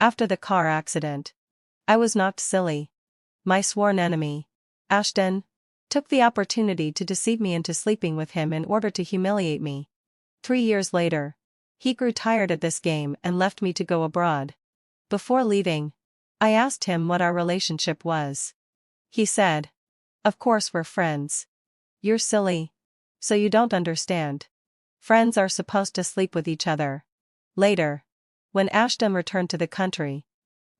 After the car accident, I was knocked silly. My sworn enemy, Ashton, took the opportunity to deceive me into sleeping with him in order to humiliate me. 3 years later, he grew tired at this game and left me to go abroad. Before leaving, I asked him what our relationship was. He said, "Of course we're friends." You're silly. So you don't understand. Friends are supposed to sleep with each other. Later, when Ashton returned to the country,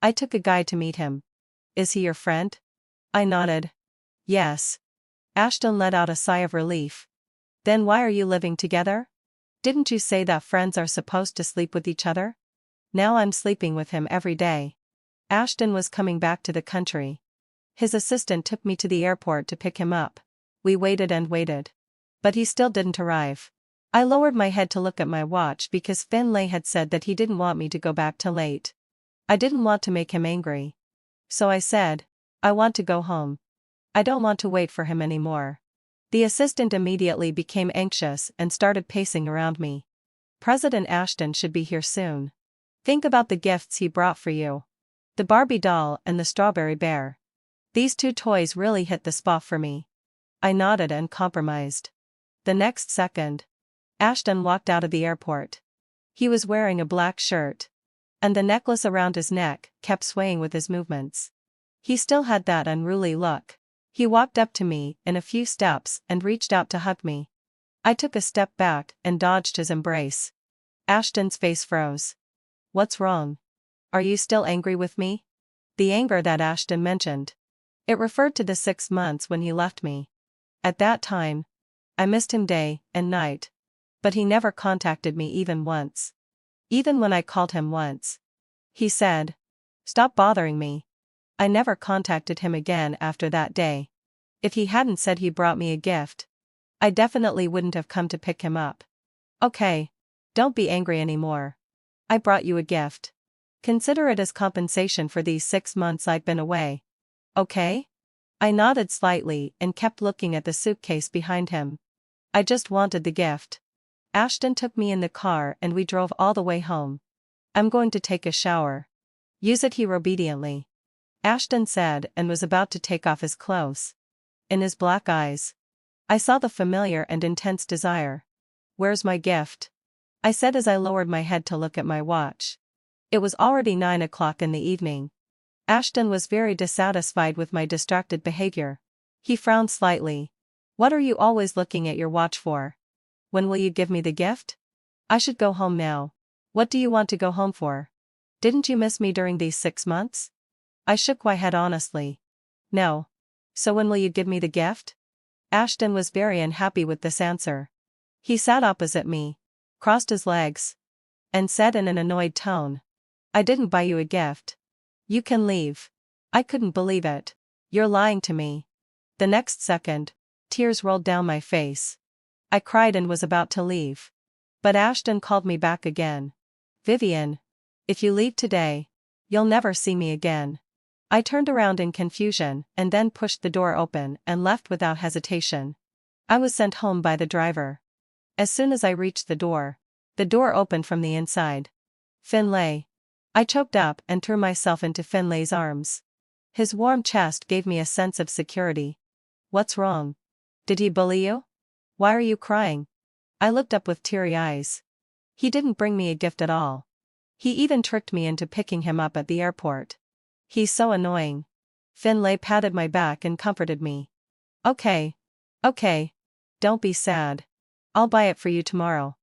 I took a guide to meet him. Is he your friend? I nodded. Yes. Ashton let out a sigh of relief. Then why are you living together? Didn't you say that friends are supposed to sleep with each other? Now I'm sleeping with him every day. Ashton was coming back to the country. His assistant took me to the airport to pick him up. We waited and waited. But he still didn't arrive. I lowered my head to look at my watch because Finlay had said that he didn't want me to go back till late. I didn't want to make him angry. So I said, I want to go home. I don't want to wait for him anymore. The assistant immediately became anxious and started pacing around me. President Ashton should be here soon. Think about the gifts he brought for you. The Barbie doll and the strawberry bear. These two toys really hit the spot for me. I nodded and compromised. The next second, Ashton walked out of the airport. He was wearing a black shirt, and the necklace around his neck kept swaying with his movements. He still had that unruly look. He walked up to me in a few steps and reached out to hug me. I took a step back and dodged his embrace. Ashton's face froze. What's wrong? Are you still angry with me? The anger that Ashton mentioned. It referred to the 6 months when he left me. At that time, I missed him day and night. But he never contacted me even once. Even when I called him once, he said, "Stop bothering me." I never contacted him again after that day. If he hadn't said he brought me a gift, I definitely wouldn't have come to pick him up. Okay. Don't be angry anymore. I brought you a gift. Consider it as compensation for these 6 months I've been away. Okay? I nodded slightly and kept looking at the suitcase behind him. I just wanted the gift. Ashton took me in the car and we drove all the way home. I'm going to take a shower. Use it, he obediently. Ashton said and was about to take off his clothes. In his black eyes, I saw the familiar and intense desire. Where's my gift? I said as I lowered my head to look at my watch. It was already 9 o'clock in the evening. Ashton was very dissatisfied with my distracted behavior. He frowned slightly. What are you always looking at your watch for? When will you give me the gift? I should go home now. What do you want to go home for? Didn't you miss me during these 6 months? I shook my head honestly. No. So when will you give me the gift? Ashton was very unhappy with this answer. He sat opposite me, crossed his legs, and said in an annoyed tone, I didn't buy you a gift. You can leave. I couldn't believe it. You're lying to me. The next second, tears rolled down my face. I cried and was about to leave. But Ashton called me back again. Vivian, if you leave today, you'll never see me again. I turned around in confusion and then pushed the door open and left without hesitation. I was sent home by the driver. As soon as I reached the door opened from the inside. Finlay. I choked up and threw myself into Finlay's arms. His warm chest gave me a sense of security. What's wrong? Did he bully you? Why are you crying? I looked up with teary eyes. He didn't bring me a gift at all. He even tricked me into picking him up at the airport. He's so annoying. Finlay patted my back and comforted me. Okay. Don't be sad. I'll buy it for you tomorrow.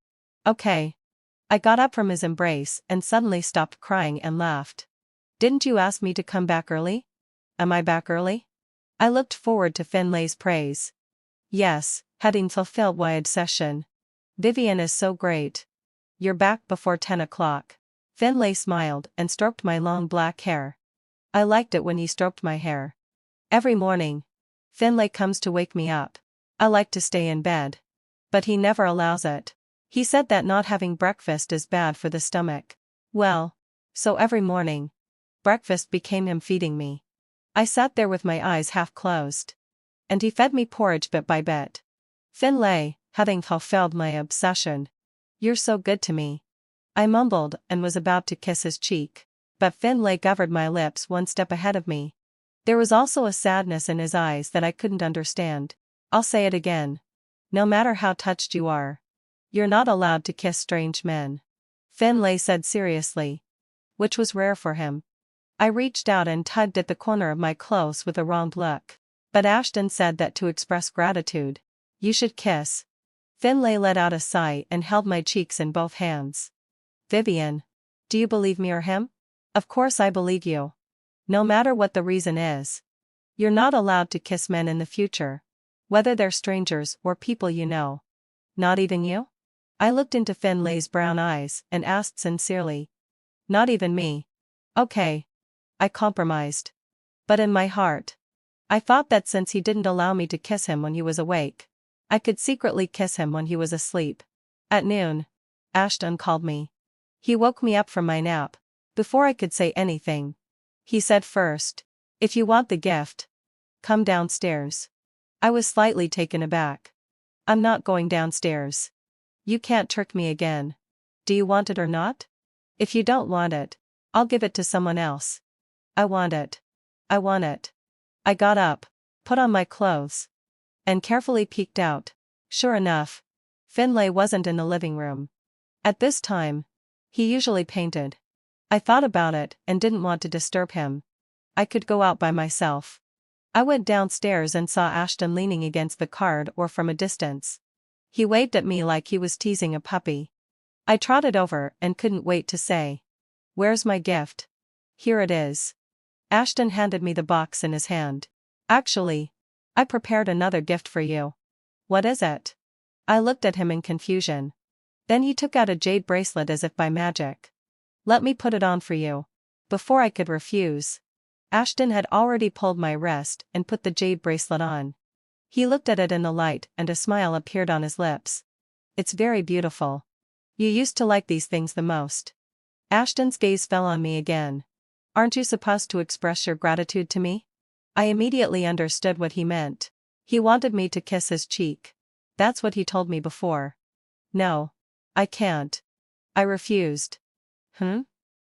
Okay. I got up from his embrace and suddenly stopped crying and laughed. Didn't you ask me to come back early? Am I back early? I looked forward to Finlay's praise. Yes, having fulfilled my obsession. Vivian is so great. You're back before 10 o'clock. Finlay smiled and stroked my long black hair. I liked it when he stroked my hair. Every morning, Finlay comes to wake me up. I like to stay in bed. But he never allows it. He said that not having breakfast is bad for the stomach. Well, so every morning, breakfast became him feeding me. I sat there with my eyes half closed. And he fed me porridge bit by bit. Finlay, having fulfilled my obsession. You're so good to me. I mumbled and was about to kiss his cheek. but Finlay covered my lips one step ahead of me. There was also a sadness in his eyes that I couldn't understand. I'll say it again. No matter how touched you are, you're not allowed to kiss strange men. Finlay said seriously. Which was rare for him. I reached out and tugged at the corner of my clothes with a wronged look. But Ashton said that to express gratitude, you should kiss. Finlay let out a sigh and held my cheeks in both hands. Vivian. Do you believe me or him? Of course I believe you. No matter what the reason is. You're not allowed to kiss men in the future. Whether they're strangers or people you know. Not even you? I looked into Finlay's brown eyes and asked sincerely. Not even me. Okay. I compromised. But in my heart, I thought that since he didn't allow me to kiss him when he was awake, I could secretly kiss him when he was asleep. At noon, Ashton called me. He woke me up from my nap. Before I could say anything, he said first, if you want the gift, come downstairs. I was slightly taken aback. I'm not going downstairs. You can't trick me again. Do you want it or not? If you don't want it, I'll give it to someone else. I want it. I want it. I got up, put on my clothes, and carefully peeked out. Sure enough, Finlay wasn't in the living room. At this time, he usually painted. I thought about it and didn't want to disturb him. I could go out by myself. I went downstairs and saw Ashton leaning against the card or from a distance. He waved at me like he was teasing a puppy. I trotted over and couldn't wait to say, "Where's my gift?" "Here it is." Ashton handed me the box in his hand. "Actually, I prepared another gift for you." "What is it?" I looked at him in confusion. Then he took out a jade bracelet as if by magic. "Let me put it on for you." Before I could refuse, Ashton had already pulled my wrist and put the jade bracelet on. He looked at it in the light and a smile appeared on his lips. "It's very beautiful. You used to like these things the most." Ashton's gaze fell on me again. "Aren't you supposed to express your gratitude to me?" I immediately understood what he meant. He wanted me to kiss his cheek. That's what he told me before. "No. I can't." I refused.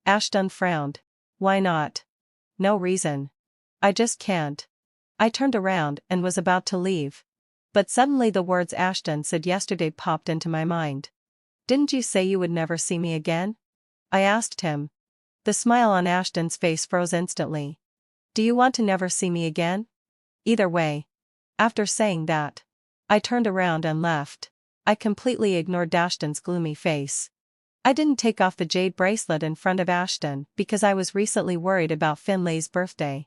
Ashton frowned. "Why not?" "No reason. I just can't." I turned around and was about to leave. But suddenly the words Ashton said yesterday popped into my mind. "Didn't you say you would never see me again?" I asked him. The smile on Ashton's face froze instantly. "Do you want to never see me again?" "Either way." After saying that, I turned around and left. I completely ignored Ashton's gloomy face. I didn't take off the jade bracelet in front of Ashton because I was recently worried about Finlay's birthday.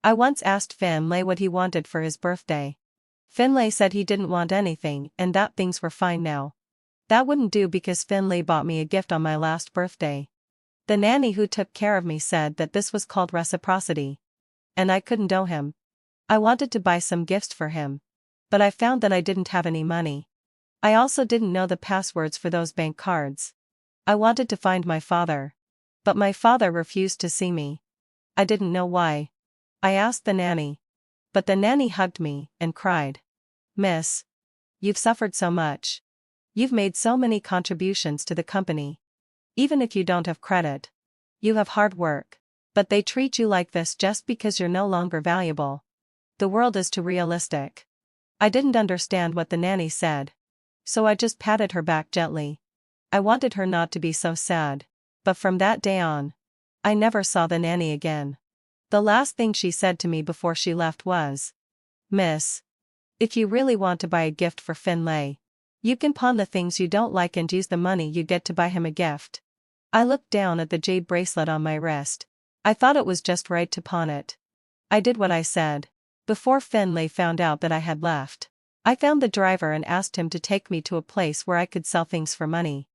I once asked Finlay what he wanted for his birthday. Finlay said he didn't want anything and that things were fine now. That wouldn't do because Finlay bought me a gift on my last birthday. The nanny who took care of me said that this was called reciprocity. And I couldn't owe him. I wanted to buy some gifts for him. But I found that I didn't have any money. I also didn't know the passwords for those bank cards. I wanted to find my father. But my father refused to see me. I didn't know why. I asked the nanny. But the nanny hugged me and cried. "Miss, you've suffered so much. You've made so many contributions to the company. Even if you don't have credit, you have hard work. But they treat you like this just because you're no longer valuable. The world is too realistic." I didn't understand what the nanny said. So I just patted her back gently. I wanted her not to be so sad. But from that day on, I never saw the nanny again. The last thing she said to me before she left was, "Miss, if you really want to buy a gift for Finlay, you can pawn the things you don't like and use the money you get to buy him a gift." I looked down at the jade bracelet on my wrist. I thought it was just right to pawn it. I did what I said. Before Finlay found out that I had left, I found the driver and asked him to take me to a place where I could sell things for money.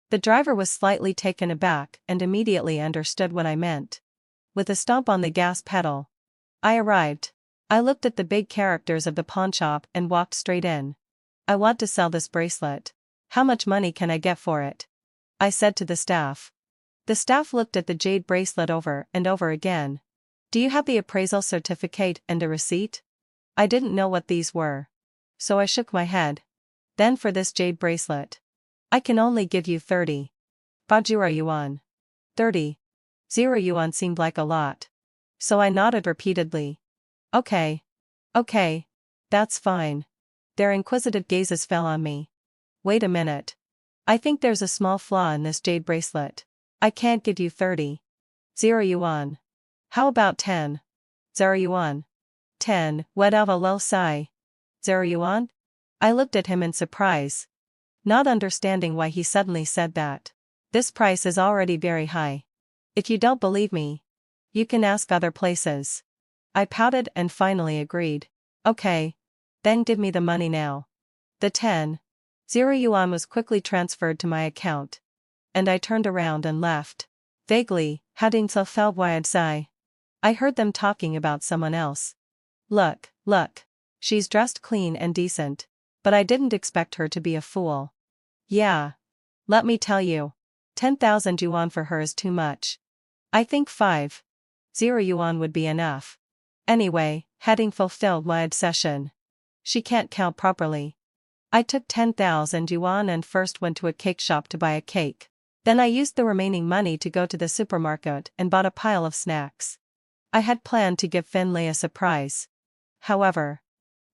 The driver was slightly taken aback and immediately understood what I meant. With a stomp on the gas pedal, I arrived. I looked at the big characters of the pawnshop and walked straight in. "I want to sell this bracelet. How much money can I get for it?" I said to the staff. The staff looked at the jade bracelet over and over again. "Do you have the appraisal certificate and a receipt?" I didn't know what these were. So I shook my head. "Then for this jade bracelet, I can only give you 30. Bajura yuan." 30. 0 yuan seemed like a lot. So I nodded repeatedly. Okay. Okay. That's fine. Their inquisitive gazes fell on me. Wait a minute. I think there's a small flaw in this jade bracelet. I can't give you 30. 0 yuan. How about 10? 0 yuan. 10, let out a low sigh. 0 yuan? I looked at him in surprise, not understanding why he suddenly said that. This price is already very high. If you don't believe me, you can ask other places. I pouted and finally agreed. Okay. Then give me the money now. The 10.0 yuan was quickly transferred to my account. And I turned around and left. Vaguely, hading so felt wide sigh. I heard them talking about someone else. Look. She's dressed clean and decent. But I didn't expect her to be a fool. Yeah. Let me tell you. 10,000 yuan for her is too much. I think 5.0 yuan would be enough. Anyway, having fulfilled my obsession. She can't count properly. I took 10,000 yuan and first went to a cake shop to buy a cake. Then I used the remaining money to go to the supermarket and bought a pile of snacks. I had planned to give Finlay a surprise. However,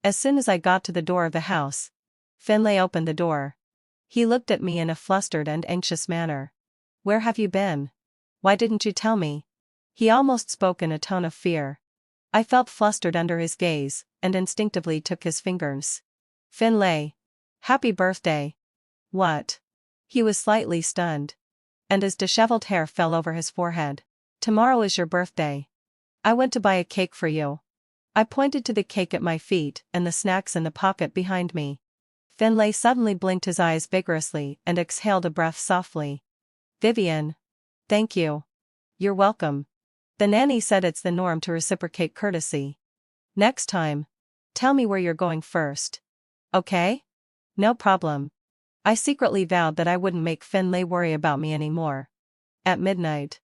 as soon as I got to the door of the house, Finlay opened the door. He looked at me in a flustered and anxious manner. Where have you been? Why didn't you tell me? He almost spoke in a tone of fear. I felt flustered under his gaze, and instinctively took his fingers. Finlay. Happy birthday. What? He was slightly stunned. And his disheveled hair fell over his forehead. Tomorrow is your birthday. I went to buy a cake for you. I pointed to the cake at my feet and the snacks in the pocket behind me. Finlay suddenly blinked his eyes vigorously and exhaled a breath softly. Vivian. Thank you. You're welcome. The nanny said it's the norm to reciprocate courtesy. Next time, tell me where you're going first. Okay? No problem. I secretly vowed that I wouldn't make Finlay worry about me anymore. At midnight,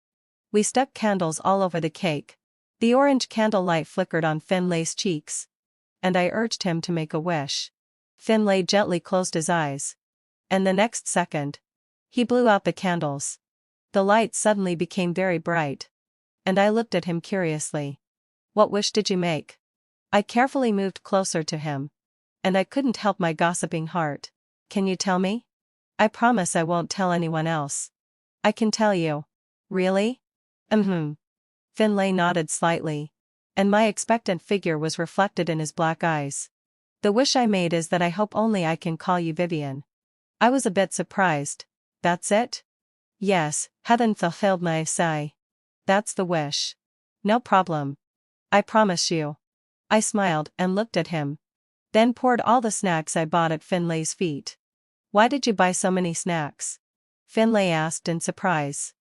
we stuck candles all over the cake. The orange candlelight flickered on Finlay's cheeks. And I urged him to make a wish. Finlay gently closed his eyes. And the next second, he blew out the candles. The light suddenly became very bright. And I looked at him curiously. What wish did you make? I carefully moved closer to him. And I couldn't help my gossiping heart. Can you tell me? I promise I won't tell anyone else. I can tell you. Really? Finlay nodded slightly. And my expectant figure was reflected in his black eyes. The wish I made is that I hope only I can call you Vivian. I was a bit surprised. That's it? Yes, hadn't fulfilled my sigh. That's the wish. No problem. I promise you. I smiled and looked at him. Then poured all the snacks I bought at Finlay's feet. Why did you buy so many snacks? Finlay asked in surprise.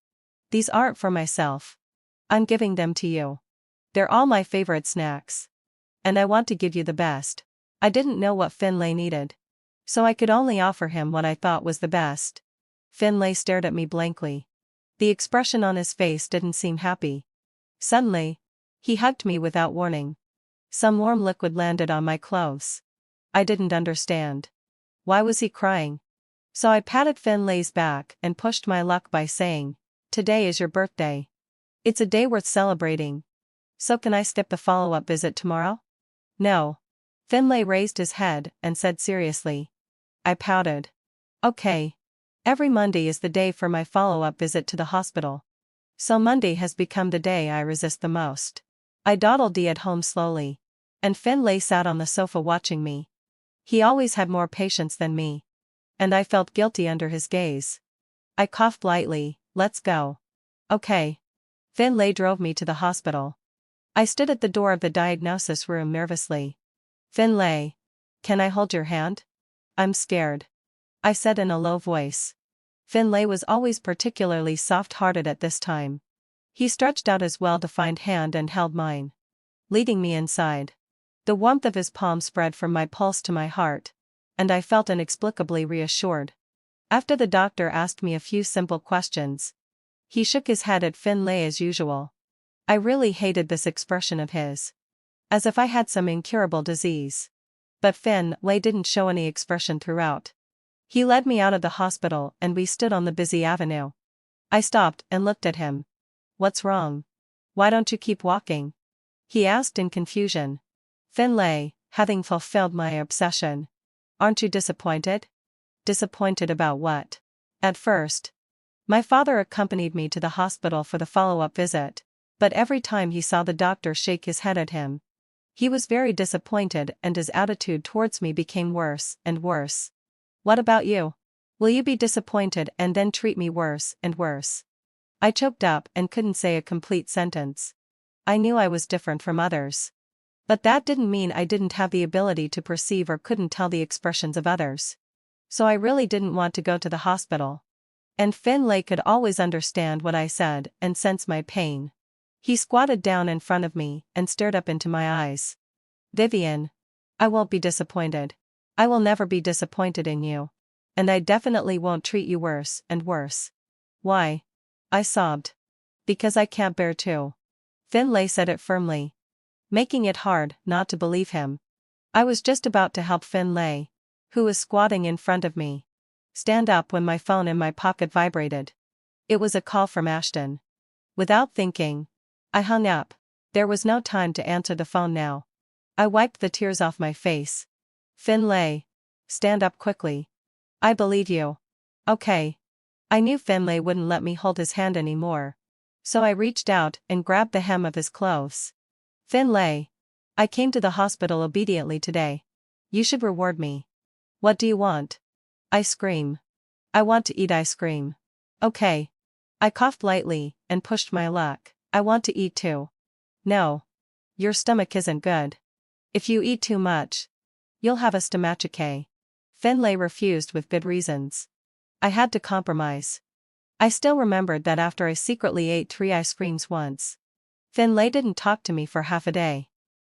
These aren't for myself. I'm giving them to you. They're all my favorite snacks. And I want to give you the best. I didn't know what Finlay needed. So I could only offer him what I thought was the best. Finlay stared at me blankly. The expression on his face didn't seem happy. Suddenly, he hugged me without warning. Some warm liquid landed on my clothes. I didn't understand. Why was he crying? So I patted Finlay's back and pushed my luck by saying, "Today is your birthday. It's a day worth celebrating. So can I skip the follow-up visit tomorrow?" No. Finlay raised his head and said seriously. I pouted. Okay. Every Monday is the day for my follow-up visit to the hospital. So Monday has become the day I resist the most. I dawdled at home slowly. And Finlay sat on the sofa watching me. He always had more patience than me. And I felt guilty under his gaze. I coughed lightly. Let's go. Okay. Finlay drove me to the hospital. I stood at the door of the diagnosis room nervously. Finlay. Can I hold your hand? I'm scared. I said in a low voice. Finlay was always particularly soft-hearted at this time. He stretched out his well-defined hand and held mine, leading me inside. The warmth of his palm spread from my pulse to my heart, and I felt inexplicably reassured. After the doctor asked me a few simple questions, he shook his head at Finlay as usual. I really hated this expression of his. As if I had some incurable disease. But Finlay didn't show any expression throughout. He led me out of the hospital and we stood on the busy avenue. I stopped and looked at him. What's wrong? Why don't you keep walking? He asked in confusion. Finlay, having fulfilled my obsession. Aren't you disappointed? Disappointed about what? At first, my father accompanied me to the hospital for the follow-up visit, but every time he saw the doctor shake his head at him, he was very disappointed and his attitude towards me became worse and worse. What about you? Will you be disappointed and then treat me worse and worse? I choked up and couldn't say a complete sentence. I knew I was different from others. But that didn't mean I didn't have the ability to perceive or couldn't tell the expressions of others. So I really didn't want to go to the hospital. And Finlay could always understand what I said and sense my pain. He squatted down in front of me and stared up into my eyes. Vivian, I won't be disappointed. I will never be disappointed in you. And I definitely won't treat you worse and worse. Why? I sobbed. Because I can't bear to. Finlay said it firmly, making it hard not to believe him. I was just about to help Finlay, who was squatting in front of me, stand up when my phone in my pocket vibrated. It was a call from Ashton. Without thinking, I hung up. There was no time to answer the phone now. I wiped the tears off my face. Finlay, stand up quickly. I believe you. Okay. I knew Finlay wouldn't let me hold his hand anymore. So I reached out and grabbed the hem of his clothes. Finlay, I came to the hospital obediently today. You should reward me. What do you want? I scream. I want to eat ice cream. Okay. I coughed lightly and pushed my luck. I want to eat too. No. Your stomach isn't good. If you eat too much, you'll have a stomachache. Finlay refused with good reasons. I had to compromise. I still remembered that after I secretly ate 3 ice creams once, Finlay didn't talk to me for half a day.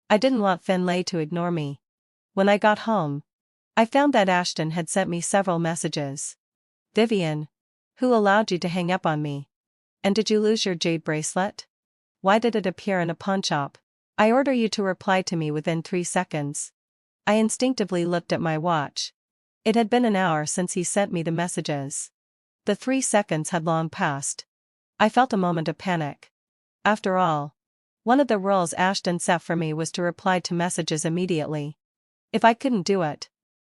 I didn't want Finlay to ignore me. When I got home, I found that Ashton had sent me several messages. Vivian, who allowed you to hang up on me? And did you lose your jade bracelet? Why did it appear in a pawn shop? I order you to reply to me within 3 seconds. I instinctively looked at my watch. It had been an hour since he sent me the messages. The 3 seconds had long passed. I felt a moment of panic. After all, one of the rules Ashton set for me was to reply to messages immediately. If I couldn't do it,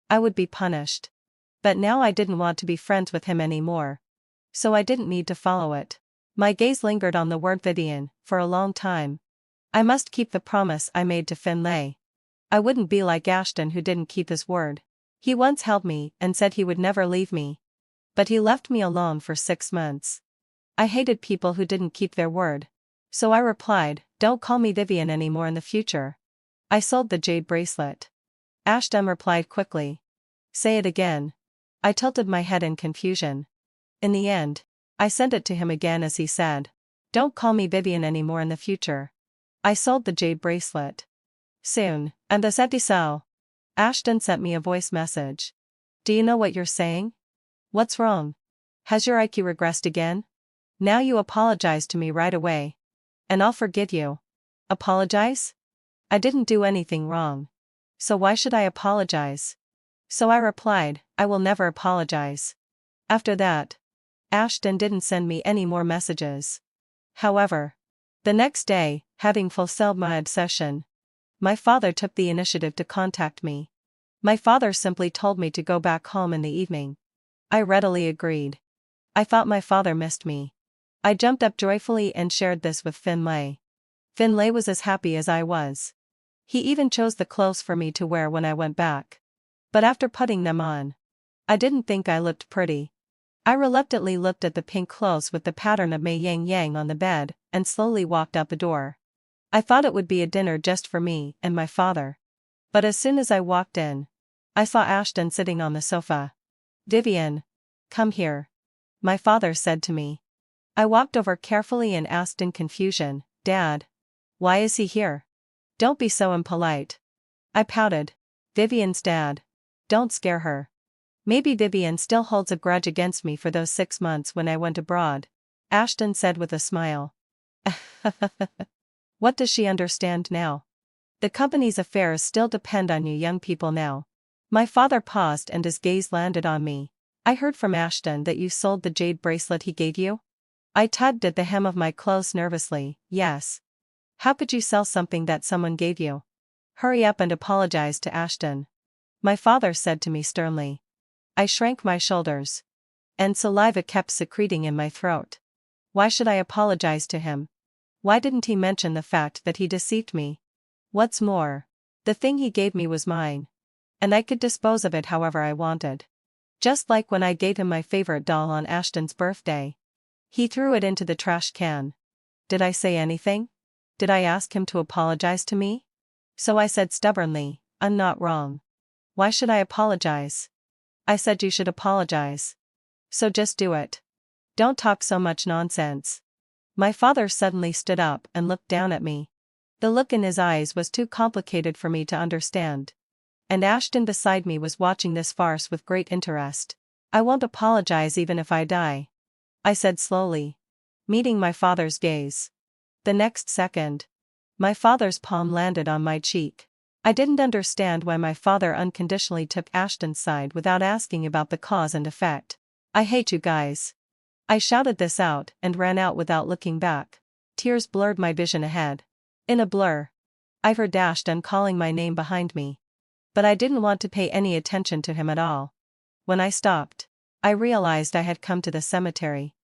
I would be punished. But now I didn't want to be friends with him anymore. So I didn't need to follow it. My gaze lingered on the word Vivian for a long time. I must keep the promise I made to Finlay. I wouldn't be like Ashton who didn't keep his word. He once held me and said he would never leave me. But he left me alone for 6 months. I hated people who didn't keep their word. So I replied, don't call me Vivian anymore in the future. I sold the jade bracelet. Ashton replied quickly. Say it again. I tilted my head in confusion. In the end, I sent it to him again as he said, don't call me Vivian anymore in the future. I sold the jade bracelet. Soon, and the so. Ashton sent me a voice message. Do you know what you're saying? What's wrong? Has your IQ regressed again? Now you apologize to me right away. And I'll forgive you. Apologize? I didn't do anything wrong. So why should I apologize? So I replied, I will never apologize. After that, Ashton didn't send me any more messages. However, the next day, having fulfilled my obsession, my father took the initiative to contact me. My father simply told me to go back home in the evening. I readily agreed. I thought my father missed me. I jumped up joyfully and shared this with Finlay. Finlay was as happy as I was. He even chose the clothes for me to wear when I went back. But after putting them on, I didn't think I looked pretty. I reluctantly looked at the pink clothes with the pattern of Mei Yang Yang on the bed, and slowly walked out the door. I thought it would be a dinner just for me and my father. But as soon as I walked in, I saw Ashton sitting on the sofa. Vivian, come here, my father said to me. I walked over carefully and asked in confusion, Dad, why is he here? Don't be so impolite. I pouted. Vivian's dad. Don't scare her. Maybe Vivian still holds a grudge against me for those 6 months when I went abroad, Ashton said with a smile. What does she understand now? The company's affairs still depend on you young people now. My father paused and his gaze landed on me. I heard from Ashton that you sold the jade bracelet he gave you? I tugged at the hem of my clothes nervously. Yes. How could you sell something that someone gave you? Hurry up and apologize to Ashton, my father said to me sternly. I shrank my shoulders, and saliva kept secreting in my throat. Why should I apologize to him? Why didn't he mention the fact that he deceived me? What's more, the thing he gave me was mine, and I could dispose of it however I wanted. Just like when I gave him my favorite doll on Ashton's birthday. He threw it into the trash can. Did I say anything? Did I ask him to apologize to me? So I said stubbornly, I'm not wrong. Why should I apologize? I said you should apologize. So just do it. Don't talk so much nonsense. My father suddenly stood up and looked down at me. The look in his eyes was too complicated for me to understand. And Ashton beside me was watching this farce with great interest. I won't apologize even if I die, I said slowly, meeting my father's gaze. The next second, my father's palm landed on my cheek. I didn't understand why my father unconditionally took Ashton's side without asking about the cause and effect. I hate you guys. I shouted this out and ran out without looking back. Tears blurred my vision ahead. In a blur, I heard Ashton calling my name behind me. But I didn't want to pay any attention to him at all. When I stopped, I realized I had come to the cemetery.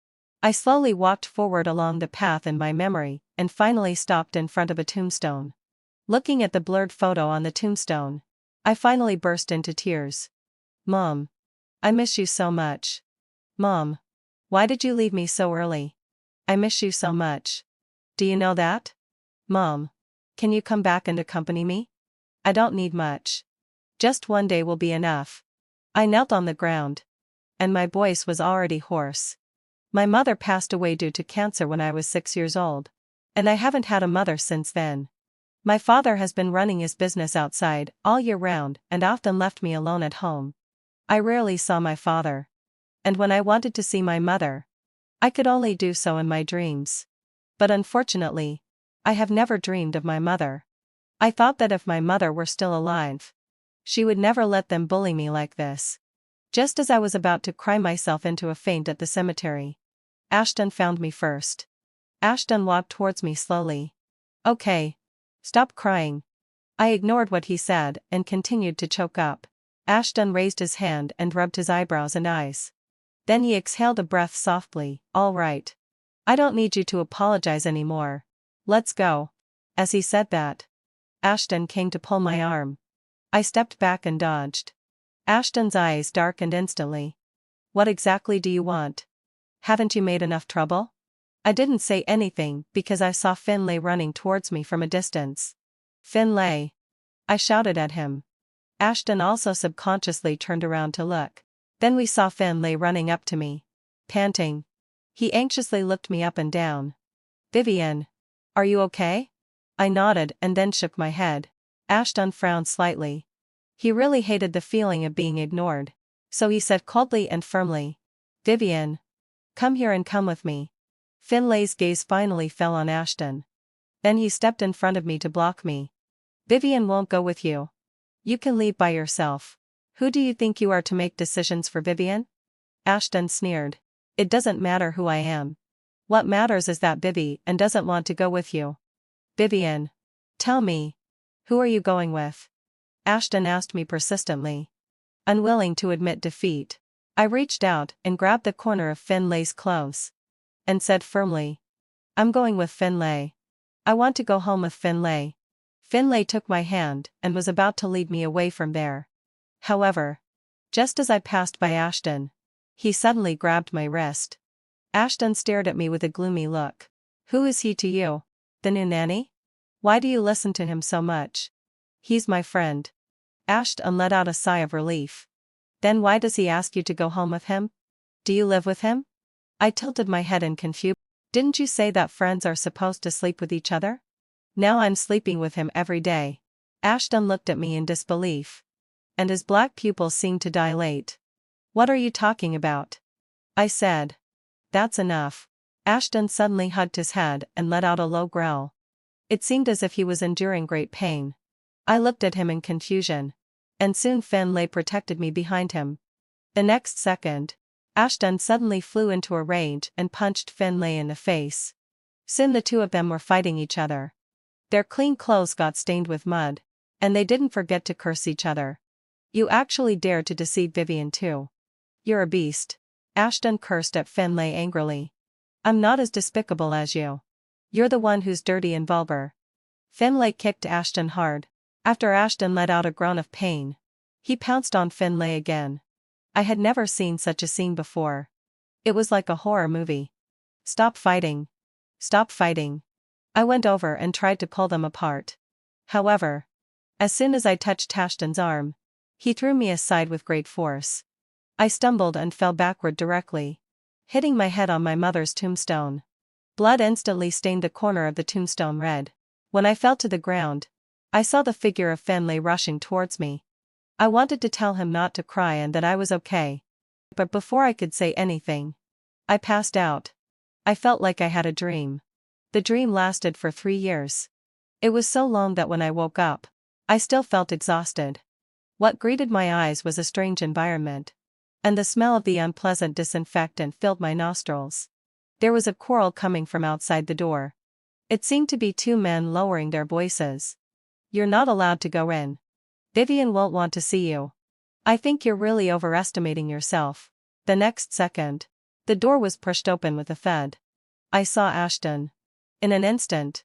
I slowly walked forward along the path in my memory and finally stopped in front of a tombstone. Looking at the blurred photo on the tombstone, I finally burst into tears. Mom, I miss you so much. Mom, why did you leave me so early? I miss you so much. Do you know that? Mom, can you come back and accompany me? I don't need much. Just one day will be enough. I knelt on the ground, and my voice was already hoarse. My mother passed away due to cancer when I was 6 years old, and I haven't had a mother since then. My father has been running his business outside all year round and often left me alone at home. I rarely saw my father. And when I wanted to see my mother, I could only do so in my dreams. But unfortunately, I have never dreamed of my mother. I thought that if my mother were still alive, she would never let them bully me like this. Just as I was about to cry myself into a faint at the cemetery, Ashton found me first. Ashton walked towards me slowly. Okay. Stop crying. I ignored what he said and continued to choke up. Ashton raised his hand and rubbed his eyebrows and eyes. Then he exhaled a breath softly. All right. I don't need you to apologize anymore. Let's go. As he said that, Ashton came to pull my arm. I stepped back and dodged. Ashton's eyes darkened instantly. What exactly do you want? Haven't you made enough trouble? I didn't say anything because I saw Finlay running towards me from a distance. Finlay! I shouted at him. Ashton also subconsciously turned around to look. Then we saw Finlay running up to me, panting. He anxiously looked me up and down. Vivian, are you okay? I nodded and then shook my head. Ashton frowned slightly. He really hated the feeling of being ignored. So he said coldly and firmly, Vivian, come here and come with me. Finlay's gaze finally fell on Ashton. Then he stepped in front of me to block me. Vivian won't go with you. You can leave by yourself. Who do you think you are to make decisions for Vivian? Ashton sneered. It doesn't matter who I am. What matters is that Vivian doesn't want to go with you. Vivian, tell me, who are you going with? Ashton asked me persistently. Unwilling to admit defeat, I reached out and grabbed the corner of Finlay's clothes and said firmly, I'm going with Finlay. I want to go home with Finlay. Finlay took my hand and was about to lead me away from there. However, just as I passed by Ashton, he suddenly grabbed my wrist. Ashton stared at me with a gloomy look. Who is he to you? The new nanny? Why do you listen to him so much? He's my friend. Ashton let out a sigh of relief. Then why does he ask you to go home with him? Do you live with him? I tilted my head in confusion. Didn't you say that friends are supposed to sleep with each other? Now I'm sleeping with him every day. Ashton looked at me in disbelief, and his black pupils seemed to dilate. What are you talking about? I said. That's enough. Ashton suddenly hugged his head and let out a low growl. It seemed as if he was enduring great pain. I looked at him in confusion, and soon Finlay protected me behind him. The next second, Ashton suddenly flew into a rage and punched Finlay in the face. Soon the two of them were fighting each other. Their clean clothes got stained with mud, and they didn't forget to curse each other. You actually dared to deceive Vivian too. You're a beast. Ashton cursed at Finlay angrily. I'm not as despicable as you. You're the one who's dirty and vulgar. Finlay kicked Ashton hard. After Ashton let out a groan of pain, he pounced on Finlay again. I had never seen such a scene before. It was like a horror movie. Stop fighting. Stop fighting. I went over and tried to pull them apart. However, as soon as I touched Ashton's arm, he threw me aside with great force. I stumbled and fell backward directly, hitting my head on my mother's tombstone. Blood instantly stained the corner of the tombstone red. When I fell to the ground, I saw the figure of Finlay rushing towards me. I wanted to tell him not to cry and that I was okay. But before I could say anything, I passed out. I felt like I had a dream. The dream lasted for 3 years. It was so long that when I woke up, I still felt exhausted. What greeted my eyes was a strange environment, and the smell of the unpleasant disinfectant filled my nostrils. There was a quarrel coming from outside the door. It seemed to be 2 men lowering their voices. You're not allowed to go in. Vivian won't want to see you. I think you're really overestimating yourself. The next second, the door was pushed open with a thud. I saw Ashton. In an instant,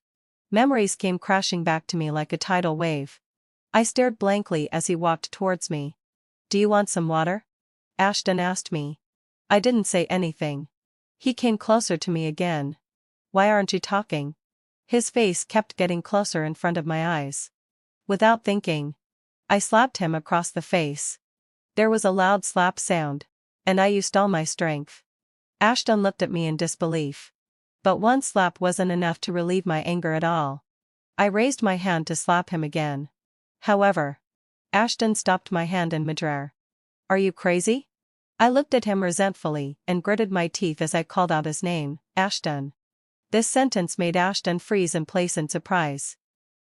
memories came crashing back to me like a tidal wave. I stared blankly as he walked towards me. Do you want some water? Ashton asked me. I didn't say anything. He came closer to me again. Why aren't you talking? His face kept getting closer in front of my eyes. Without thinking, I slapped him across the face. There was a loud slap sound, and I used all my strength. Ashton looked at me in disbelief. But one slap wasn't enough to relieve my anger at all. I raised my hand to slap him again. However, Ashton stopped my hand in midair. Are you crazy? I looked at him resentfully and gritted my teeth as I called out his name, Ashton. This sentence made Ashton freeze in place in surprise.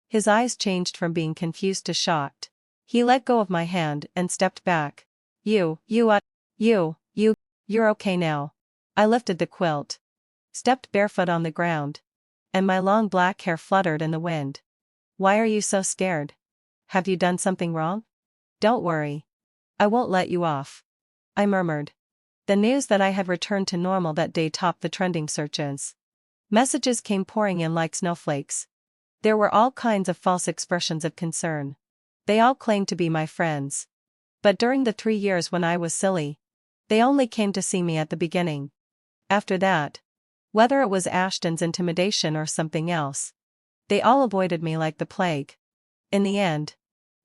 His eyes changed from being confused to shocked. He let go of my hand and stepped back. You're okay now. I lifted the quilt, stepped barefoot on the ground, and my long black hair fluttered in the wind. Why are you so scared? Have you done something wrong? Don't worry. I won't let you off. I murmured. The news that I had returned to normal that day topped the trending searches. Messages came pouring in like snowflakes. There were all kinds of false expressions of concern. They all claimed to be my friends. But during the 3 years when I was silly, they only came to see me at the beginning. After that, whether it was Ashton's intimidation or something else, they all avoided me like the plague. In the end,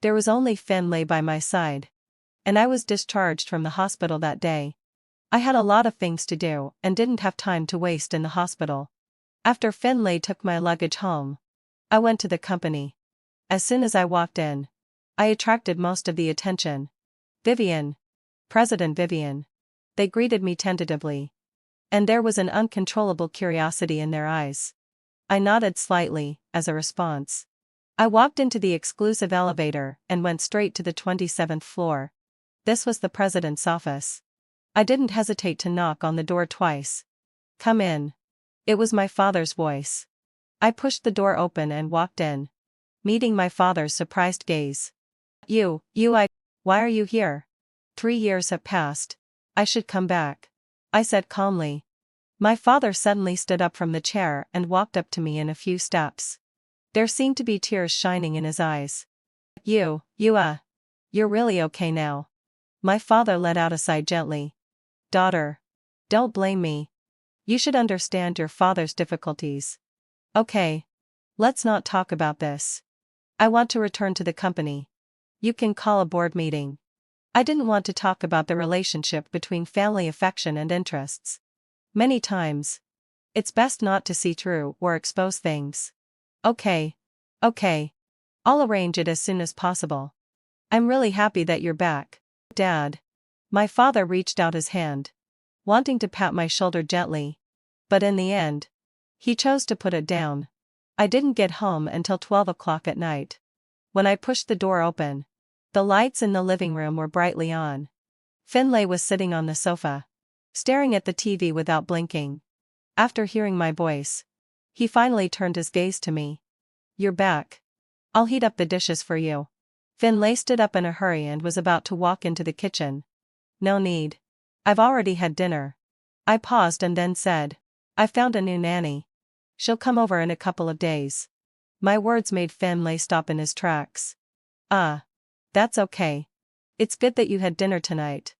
there was only Finlay by my side, and I was discharged from the hospital that day. I had a lot of things to do and didn't have time to waste in the hospital. After Finlay took my luggage home, I went to the company. As soon as I walked in, I attracted most of the attention. Vivian. President Vivian. They greeted me tentatively. And there was an uncontrollable curiosity in their eyes. I nodded slightly, as a response. I walked into the exclusive elevator and went straight to the 27th floor. This was the president's office. I didn't hesitate to knock on the door twice. Come in. It was my father's voice. I pushed the door open and walked in, meeting my father's surprised gaze. Why are you here? 3 years have passed. I should come back, I said calmly. My father suddenly stood up from the chair and walked up to me in a few steps. There seemed to be tears shining in his eyes. You're really okay now. My father let out a sigh gently. Daughter. Don't blame me. You should understand your father's difficulties. Okay. Let's not talk about this. I want to return to the company. You can call a board meeting. I didn't want to talk about the relationship between family affection and interests. Many times, it's best not to see through or expose things. Okay. I'll arrange it as soon as possible. I'm really happy that you're back, Dad. My father reached out his hand, wanting to pat my shoulder gently. But in the end, he chose to put it down. I didn't get home until 12 o'clock at night. When I pushed the door open, the lights in the living room were brightly on. Finlay was sitting on the sofa, staring at the TV without blinking. After hearing my voice, he finally turned his gaze to me. "You're back. I'll heat up the dishes for you." Finlay stood up in a hurry and was about to walk into the kitchen. "No need. I've already had dinner." I paused and then said, "I found a new nanny. She'll come over in a couple of days." My words made Finlay stop in his tracks. That's okay. It's good that you had dinner tonight."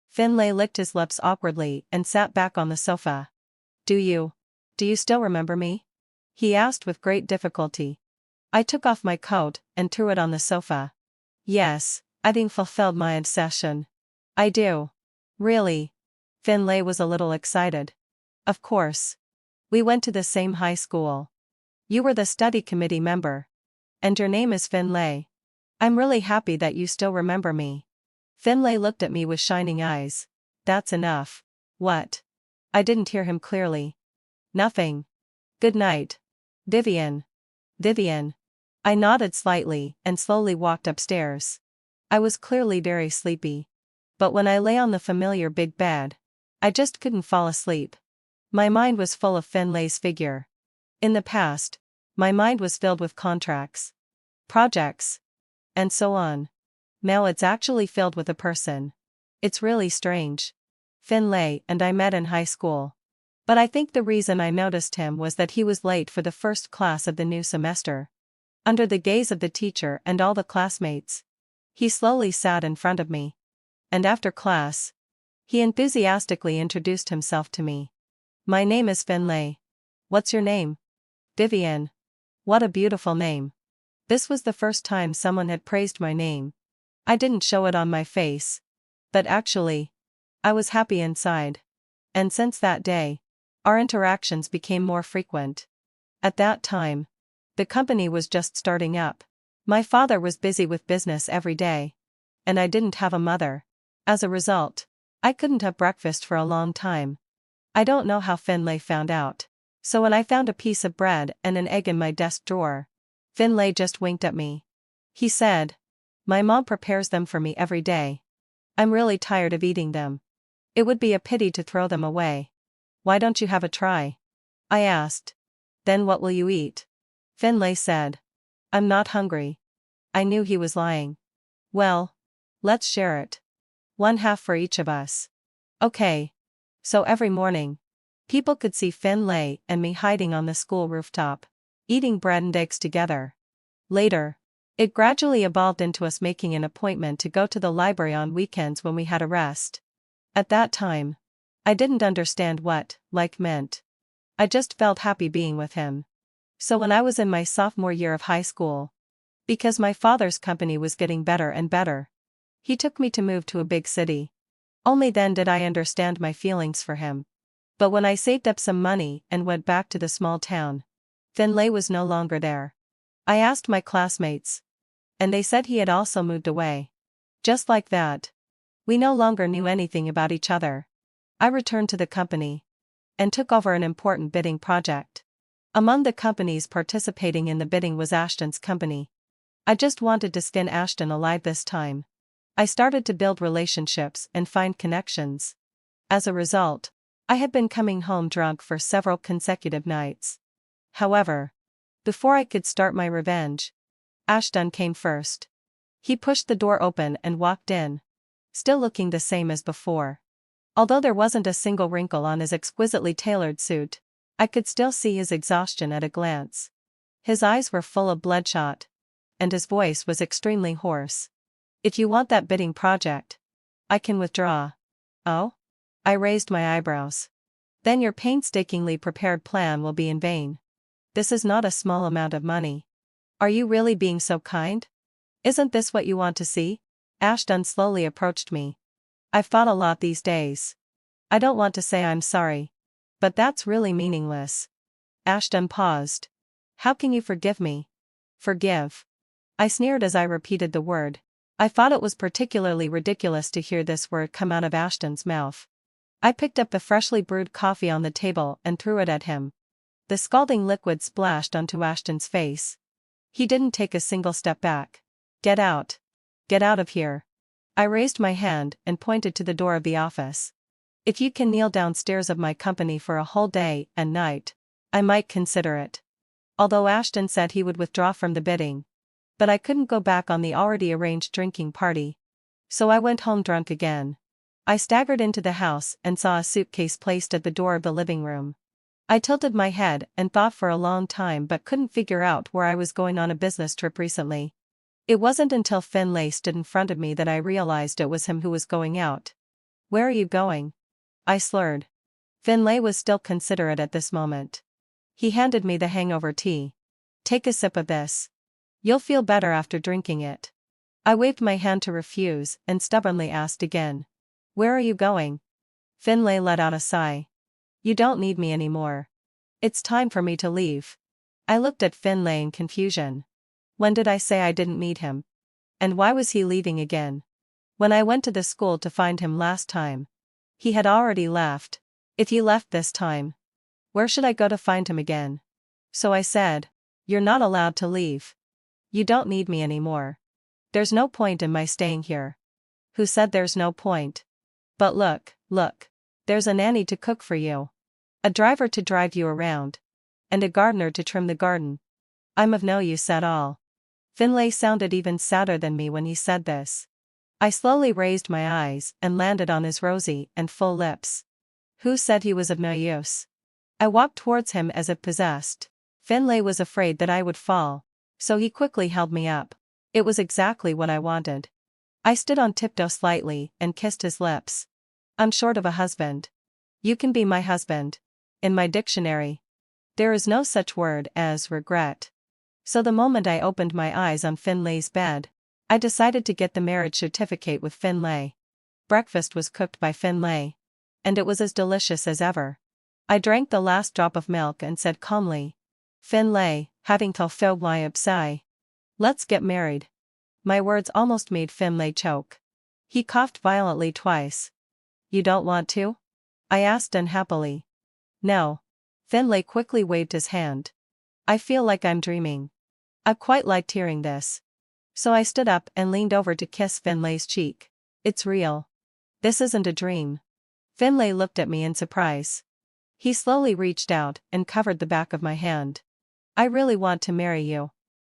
Finlay licked his lips awkwardly and sat back on the sofa. Do you still remember me?" he asked with great difficulty. I took off my coat and threw it on the sofa. "Yes, I think fulfilled my obsession. I do." "Really?" Finlay was a little excited. "Of course. We went to the same high school. You were the study committee member. And your name is Finlay. I'm really happy that you still remember me." Finlay looked at me with shining eyes. "That's enough." "What?" I didn't hear him clearly. "Nothing. Good night. Vivian." "Vivian." I nodded slightly and slowly walked upstairs. I was clearly very sleepy. But when I lay on the familiar big bed, I just couldn't fall asleep. My mind was full of Finlay's figure. In the past, my mind was filled with contracts, projects, and so on. Now it's actually filled with a person. It's really strange. Finlay and I met in high school. But I think the reason I noticed him was that he was late for the first class of the new semester. Under the gaze of the teacher and all the classmates, he slowly sat in front of me. And after class, he enthusiastically introduced himself to me. "My name is Finlay. What's your name?" "Vivian." "What a beautiful name." This was the first time someone had praised my name. I didn't show it on my face. But actually, I was happy inside. And since that day, our interactions became more frequent. At that time, the company was just starting up. My father was busy with business every day. And I didn't have a mother. As a result, I couldn't have breakfast for a long time. I don't know how Finlay found out. So when I found a piece of bread and an egg in my desk drawer, Finlay just winked at me. He said, "My mom prepares them for me every day. I'm really tired of eating them. It would be a pity to throw them away. Why don't you have a try?" I asked. "Then what will you eat?" Finlay said. "I'm not hungry." I knew he was lying. "Well, let's share it. 1/2 for each of us." Okay. So every morning, people could see Finlay and me hiding on the school rooftop, eating bread and eggs together. Later, it gradually evolved into us making an appointment to go to the library on weekends when we had a rest. At that time, I didn't understand what like meant. I just felt happy being with him. So when I was in my sophomore year of high school, because my father's company was getting better and better, he took me to move to a big city. Only then did I understand my feelings for him. But when I saved up some money and went back to the small town, Finlay was no longer there. I asked my classmates, and they said he had also moved away. Just like that, we no longer knew anything about each other. I returned to the company and took over an important bidding project. Among the companies participating in the bidding was Ashton's company. I just wanted to skin Ashton alive this time. I started to build relationships and find connections. As a result, I had been coming home drunk for several consecutive nights. However, before I could start my revenge, Ashton came first. He pushed the door open and walked in, still looking the same as before. Although there wasn't a single wrinkle on his exquisitely tailored suit, I could still see his exhaustion at a glance. His eyes were full of bloodshot, and his voice was extremely hoarse. "If you want that bidding project, I can withdraw." "Oh?" I raised my eyebrows. "Then your painstakingly prepared plan will be in vain. This is not a small amount of money." "Are you really being so kind? Isn't this what you want to see?" Ashton slowly approached me. "I've thought a lot these days. I don't want to say I'm sorry, but that's really meaningless." Ashton paused. "How can you forgive me?" "Forgive?" I sneered as I repeated the word. I thought it was particularly ridiculous to hear this word come out of Ashton's mouth. I picked up the freshly brewed coffee on the table and threw it at him. The scalding liquid splashed onto Ashton's face. He didn't take a single step back. "Get out. Get out of here." I raised my hand and pointed to the door of the office. If you can kneel downstairs of my company for a whole day and night, I might consider it. Although Ashton said he would withdraw from the bidding. But I couldn't go back on the already arranged drinking party. So I went home drunk again. I staggered into the house and saw a suitcase placed at the door of the living room. I tilted my head and thought for a long time but couldn't figure out where I was going on a business trip recently. It wasn't until Finlay stood in front of me that I realized it was him who was going out. "Where are you going?" I slurred. Finlay was still considerate at this moment. He handed me the hangover tea. "Take a sip of this. You'll feel better after drinking it." I waved my hand to refuse and stubbornly asked again. "Where are you going?" Finlay let out a sigh. "You don't need me anymore. It's time for me to leave." I looked at Finlay in confusion. When did I say I didn't need him? And why was he leaving again? When I went to the school to find him last time, he had already left. If he left this time, where should I go to find him again? So I said, "You're not allowed to leave. You don't need me anymore. There's no point in my staying here." "Who said there's no point? But look. There's a nanny to cook for you. A driver to drive you around. And a gardener to trim the garden. I'm of no use at all." Finlay sounded even sadder than me when he said this. I slowly raised my eyes and landed on his rosy and full lips. "Who said he was of no use?" I walked towards him as if possessed. Finlay was afraid that I would fall, so he quickly held me up. It was exactly what I wanted. I stood on tiptoe slightly and kissed his lips. "I'm short of a husband. You can be my husband. In my dictionary, there is no such word as regret." So the moment I opened my eyes on Finlay's bed, I decided to get the marriage certificate with Finlay. Breakfast was cooked by Finlay. And it was as delicious as ever. I drank the last drop of milk and said calmly, "Finlay, having fulfilled my obsai. Let's get married." My words almost made Finlay choke. He coughed violently twice. "You don't want to?" I asked unhappily. "No." Finlay quickly waved his hand. "I feel like I'm dreaming." I quite liked hearing this. So I stood up and leaned over to kiss Finlay's cheek. "It's real. This isn't a dream." Finlay looked at me in surprise. He slowly reached out and covered the back of my hand. "I really want to marry you.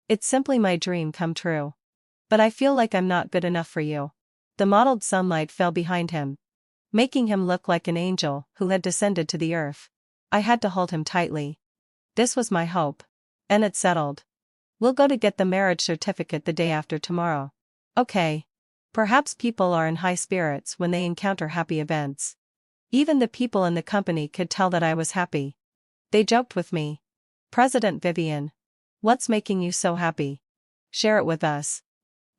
It's simply my dream come true. But I feel like I'm not good enough for you." The mottled sunlight fell behind him, making him look like an angel who had descended to the earth. I had to hold him tightly. This was my hope. And it's settled. We'll go to get the marriage certificate the day after tomorrow. Okay. Perhaps people are in high spirits when they encounter happy events. Even the people in the company could tell that I was happy. They joked with me. "President Vivian, what's making you so happy? Share it with us."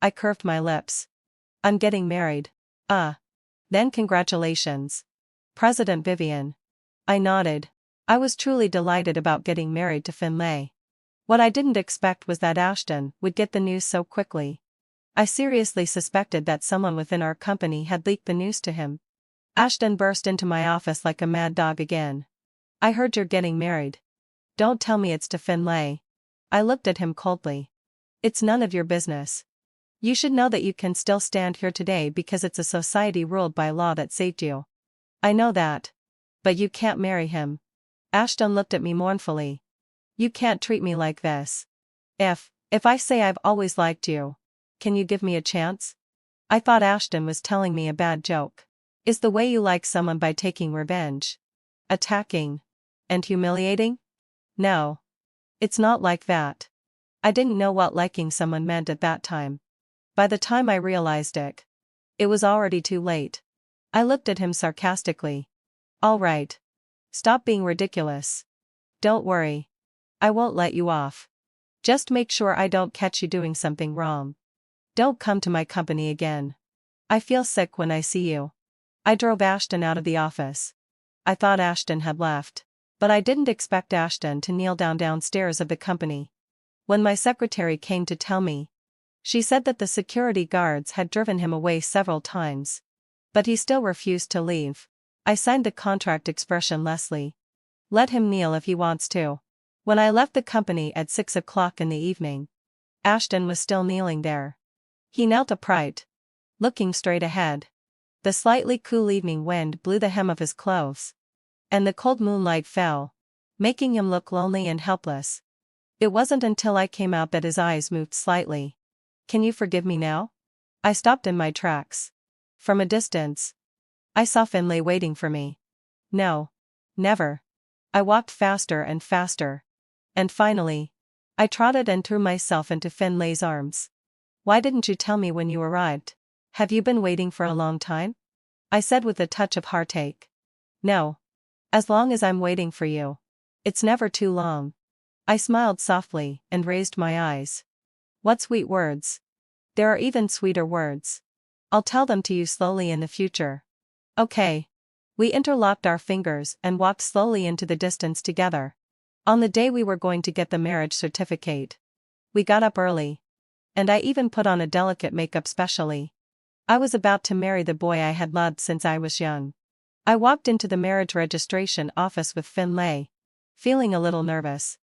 I curved my lips. "I'm getting married." Then congratulations. President Vivian." I nodded. I was truly delighted about getting married to Finlay. What I didn't expect was that Ashton would get the news so quickly. I seriously suspected that someone within our company had leaked the news to him. Ashton burst into my office like a mad dog again. "I heard you're getting married. Don't tell me it's to Finlay." I looked at him coldly. "It's none of your business. You should know that you can still stand here today because it's a society ruled by law that saved you." "I know that. But you can't marry him." Ashton looked at me mournfully. "You can't treat me like this. If I say I've always liked you, can you give me a chance?" I thought Ashton was telling me a bad joke. "Is the way you like someone by taking revenge? Attacking? And humiliating?" "No. It's not like that." I didn't know what liking someone meant at that time. By the time I realized it was already too late. I looked at him sarcastically. "All right. Stop being ridiculous. Don't worry. I won't let you off. Just make sure I don't catch you doing something wrong. Don't come to my company again. I feel sick when I see you." I drove Ashton out of the office. I thought Ashton had left. But I didn't expect Ashton to kneel downstairs of the company. When my secretary came to tell me, she said that the security guards had driven him away several times. But he still refused to leave. I signed the contract expressionlessly. Let him kneel if he wants to. When I left the company at 6 o'clock in the evening, Ashton was still kneeling there. He knelt upright, looking straight ahead. The slightly cool evening wind blew the hem of his clothes, and the cold moonlight fell, making him look lonely and helpless. It wasn't until I came out that his eyes moved slightly. "Can you forgive me now?" I stopped in my tracks. From a distance, I saw Finlay waiting for me. "No. Never." I walked faster and faster. And finally, I trotted and threw myself into Finlay's arms. "Why didn't you tell me when you arrived? Have you been waiting for a long time?" I said with a touch of heartache. "No. As long as I'm waiting for you. It's never too long." I smiled softly and raised my eyes. "What sweet words. There are even sweeter words. I'll tell them to you slowly in the future." "Okay." We interlocked our fingers and walked slowly into the distance together. On the day we were going to get the marriage certificate, we got up early. And I even put on a delicate makeup specially. I was about to marry the boy I had loved since I was young. I walked into the marriage registration office with Finlay, feeling a little nervous.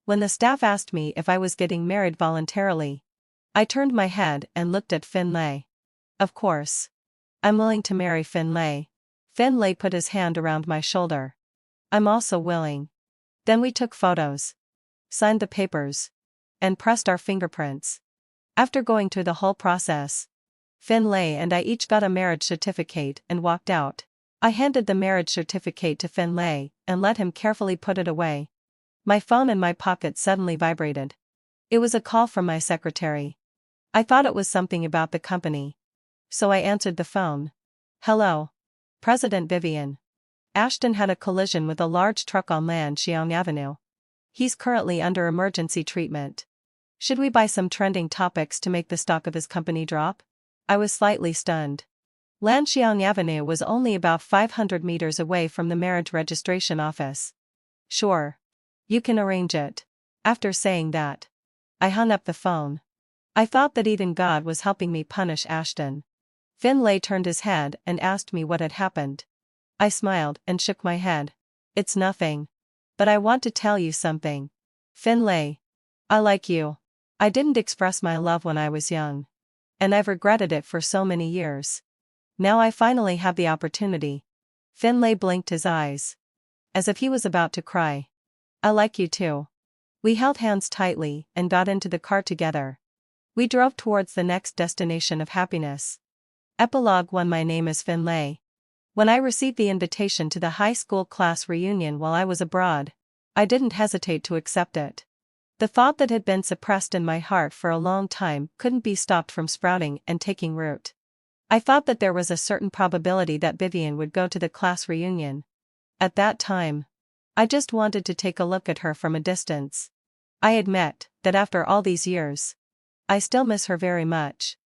When the staff asked me if I was getting married voluntarily, I turned my head and looked at Finlay. "Of course. I'm willing to marry Finlay." Finlay put his hand around my shoulder. "I'm also willing." Then we took photos, signed the papers, and pressed our fingerprints. After going through the whole process, Finlay and I each got a marriage certificate and walked out. I handed the marriage certificate to Finlay and let him carefully put it away. My phone in my pocket suddenly vibrated. It was a call from my secretary. I thought it was something about the company, so I answered the phone. "Hello. President Vivian. Ashton had a collision with a large truck on Lanshiang Avenue. He's currently under emergency treatment. Should we buy some trending topics to make the stock of his company drop?" I was slightly stunned. Lanshiang Avenue was only about 500 meters away from the marriage registration office. "Sure. You can arrange it." After saying that, I hung up the phone. I thought that even God was helping me punish Ashton. Finlay turned his head and asked me what had happened. I smiled and shook my head. "It's nothing. But I want to tell you something. Finlay. I like you. I didn't express my love when I was young. And I've regretted it for so many years. Now I finally have the opportunity." Finlay blinked his eyes, as if he was about to cry. "I like you too." We held hands tightly and got into the car together. We drove towards the next destination of happiness. Epilogue 1. My name is Finlay. When I received the invitation to the high school class reunion while I was abroad, I didn't hesitate to accept it. The thought that had been suppressed in my heart for a long time couldn't be stopped from sprouting and taking root. I thought that there was a certain probability that Vivian would go to the class reunion. At that time, I just wanted to take a look at her from a distance. I admit that after all these years, I still miss her very much.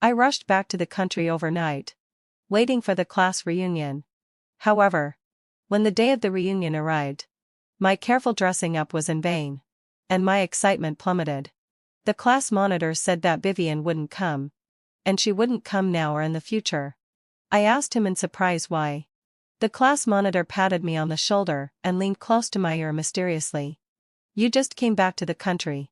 I rushed back to the country overnight, waiting for the class reunion. However, when the day of the reunion arrived, my careful dressing up was in vain, and my excitement plummeted. The class monitor said that Vivian wouldn't come, and she wouldn't come now or in the future. I asked him in surprise why. The class monitor patted me on the shoulder and leaned close to my ear mysteriously. "You just came back to the country.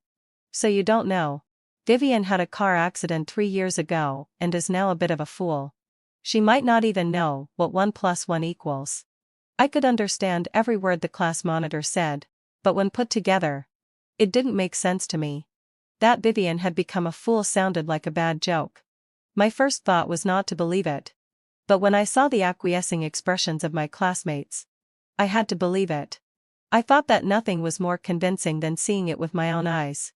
So you don't know. Vivian had a car accident 3 years ago and is now a bit of a fool. She might not even know what 1 + 1 equals." I could understand every word the class monitor said, but when put together, it didn't make sense to me. That Vivian had become a fool sounded like a bad joke. My first thought was not to believe it. But when I saw the acquiescing expressions of my classmates, I had to believe it. I thought that nothing was more convincing than seeing it with my own eyes.